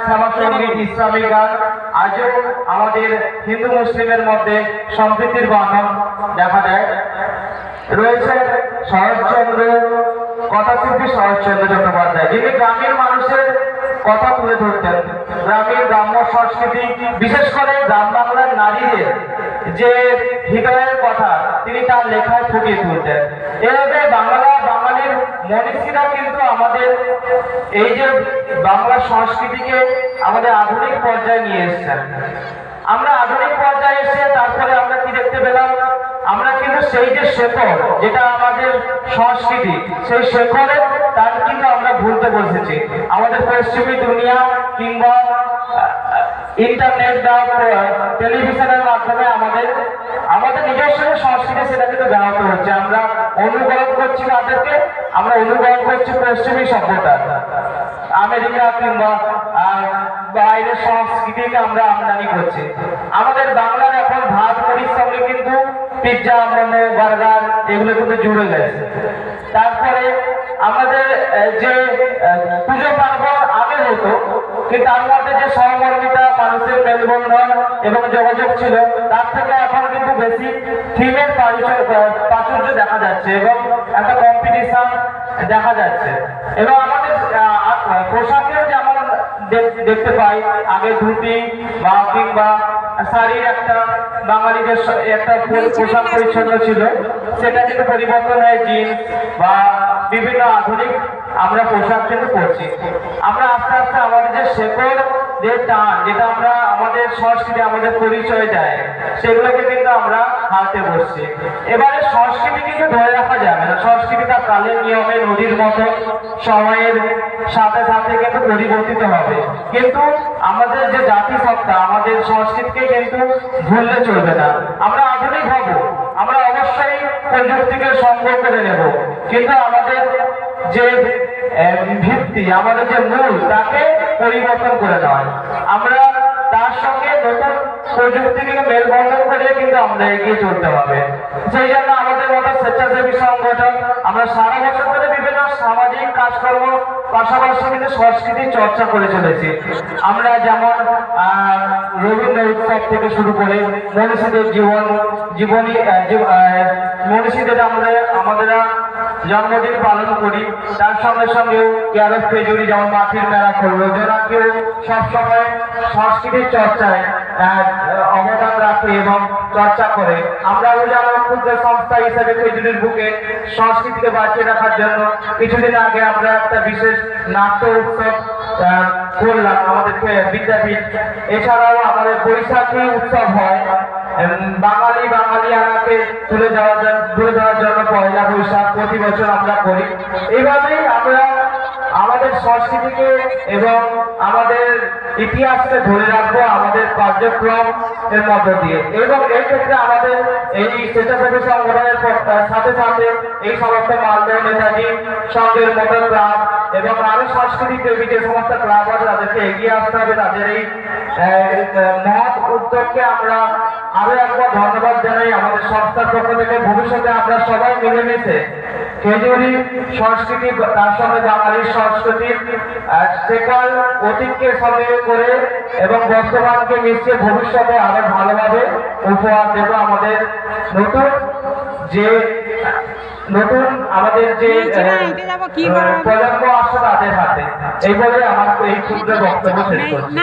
শ্যামাসঙ্গীত ইসলামী গান আজও আমাদের হিন্দু মুসলিমের মধ্যে সম্প্রীতির বাঁধন দেখা যায়। রয়েছে শরৎচন্দ্র, কথাশিল্পী শরৎচন্দ্র চট্টোপাধ্যায়, যিনি গ্রামের মানুষের কথা তুলে ধরতেন। গ্রাম্য সংস্কৃতি, বিশেষ করে গ্রাম বাংলার নারীদের যে হৃদয়ের কথা তিনি তার লেখায় ফুটিয়ে তুলতেন। এভাবে বাঙালির মনীষীরা কিন্তু আমাদের এই যে বাংলা সংস্কৃতিকে আমাদের আধুনিক পর্যায়ে নিয়ে এসেছেন। আমরা আধুনিক পর্যায়ে এসে তারপরে আমরা কি দেখতে পেলাম, আমরা কিন্তু সেই যে শেকড়, যেটা আমাদের সংস্কৃতি, সেই শেকড়ে তার কিন্তু আমরা ভুলতে বসেছি। আমাদের পশ্চিমী দুনিয়া কিংবা ইন্টারনেট বা টেলিভিশনের মাধ্যমে আমাদের নিজস্ব সংস্কৃতি সেটা কিন্তু ব্যাহত হচ্ছে। আমরা অনুকরণ করছি তাদেরকে, আমরা অনুকরণ করছি পশ্চিমী সভ্যতা, আমেরিকা কিংবা বাইরের সংস্কৃতিকে আমরা আমদানি করছি। আমাদের বাংলার এখন ভাত মুড়ির সঙ্গে কিন্তু পিৎজা, মোমো, বার্গার এগুলো কিন্তু জুড়ে গেছে। তারপরে আমাদের যে পুজো পার্বণ আগে হতো, কিন্তু তার মধ্যে যে সহমর্মিতা, মানুষের মেলবন্ধন এবং যোগাযোগ ছিল, তার থেকে এখন কিন্তু বেশি থিমের প্রাচুর্য দেখা যাচ্ছে এবং একটা কম্পিটিশন দেখা যাচ্ছে। এবং আমাদের পোশাকেও যেমন দেখতে পাই, আগে ধুতি বা কিংবা শাড়ির একটা বাঙালিদের একটা পোশাক পরিচ্ছন্ন ছিল, সেটা কিন্তু পরিবর্তন হয়ে জিন্স বা বিভিন্ন আধুনিক আমরা পোশাক কিন্তু পরছি। আমরা আস্তে আস্তে আমাদের যে শেকড়, যে টান, যেটা আমরা আমাদের সংস্কৃতি, আমাদের পরিচয় দেয়, সেগুলোকে কিন্তু আমরা হাতে বসছি। এবারে সংস্কৃতি কিন্তু ধরে রাখা যাবে না। সংস্কৃতি তার কালের নিয়মে নদীর মতো সময়ের সাথে সাথে কিন্তু পরিবর্তিত হবে। কিন্তু আমাদের যে জাতিসত্তা, আমাদের সংস্কৃতিকে কিন্তু ভুললে চলবে না। আমরা আধুনিক হব, আমরা অবশ্যই প্রযুক্তিকে সঙ্গ করে নেব, কিন্তু আমাদের যে ভিত্তি, আমাদের যে মূল, তাকে পরিবর্তন করে দেওয়া। আমরা তার সঙ্গে নতুন প্রযুক্তিকে মেলবন্ধন করে কিন্তু আমরা এগিয়ে চলতে হবে। সেই জন্য আমাদের মতো স্বেচ্ছাসেবী সংগঠন আমরা সারা বছর ধরে বিভিন্ন সামাজিক কাজকর্ম পাশাপাশি কিন্তু সংস্কৃতির চর্চা করে চলেছি। আমরা যেমন রবীন্দ্র উৎসব থেকে শুরু করে মনীষীদের জীবনী, মনীষীদের আমাদের জন্মদিন পালন করি। তার সঙ্গে সঙ্গে ক্যারব খেজুরি যেমন মাটির মেলা করলো, যারা কেউ সবসময় সংস্কৃতির চর্চায় অবদান রাখে এবং চর্চা করে। আমরাও যেমন ক্ষুদ্র সংস্থা হিসেবে খেজুরির বুকে সংস্কৃতিকে বাঁচিয়ে রাখার জন্য কিছুদিন আগে আমরা একটা বিশেষ নাট্য উৎসব করলাম আমাদের বিদ্যাপীঠ। এছাড়াও আমাদের বৈশাখী উৎসব হয়, বাঙালিয়ানাকে তুলে দেওয়ার জন্য পয়লা বৈশাখ প্রতি বছর আমরা করি। এইভাবেই আমরা আমাদের সংস্কৃতিকে এবং আমাদের ইতিহাসকে ধরে রাখবো আমাদের কার্যক্রম এর মধ্য দিয়ে। এবং এই ক্ষেত্রে আমাদের এই স্বেচ্ছাসেবী সংগঠনের সাথে সাথে এই সমস্ত মালদহ নেতাজি সংঘের মতো ক্লাব এবং আরো সাংস্কৃতিক যে সমস্ত ক্লাব আছে, তাদেরকে এগিয়ে আসতে হবে। তাদের এই মহৎ উদ্যোগকে আমরা আরো একবার ধন্যবাদ জানাই আমাদের সংস্থার পক্ষ থেকে। ভবিষ্যতে আমরা সবাই মিলেমিশে খেজুরি সংস্কৃতি, তার সঙ্গে বাঙালির সংস্কৃতির সেকাল অতীতকে সঙ্গে করে এবং বর্তমানকে মিশিয়ে ভবিষ্যতে আরো ভালোভাবে উপহার দেব আমাদের আমাদের যে প্রজন্ম আসছে তাদের হাতে। এই বলে আমার এই ক্ষুদ্র বক্তব্য শেষ করছি।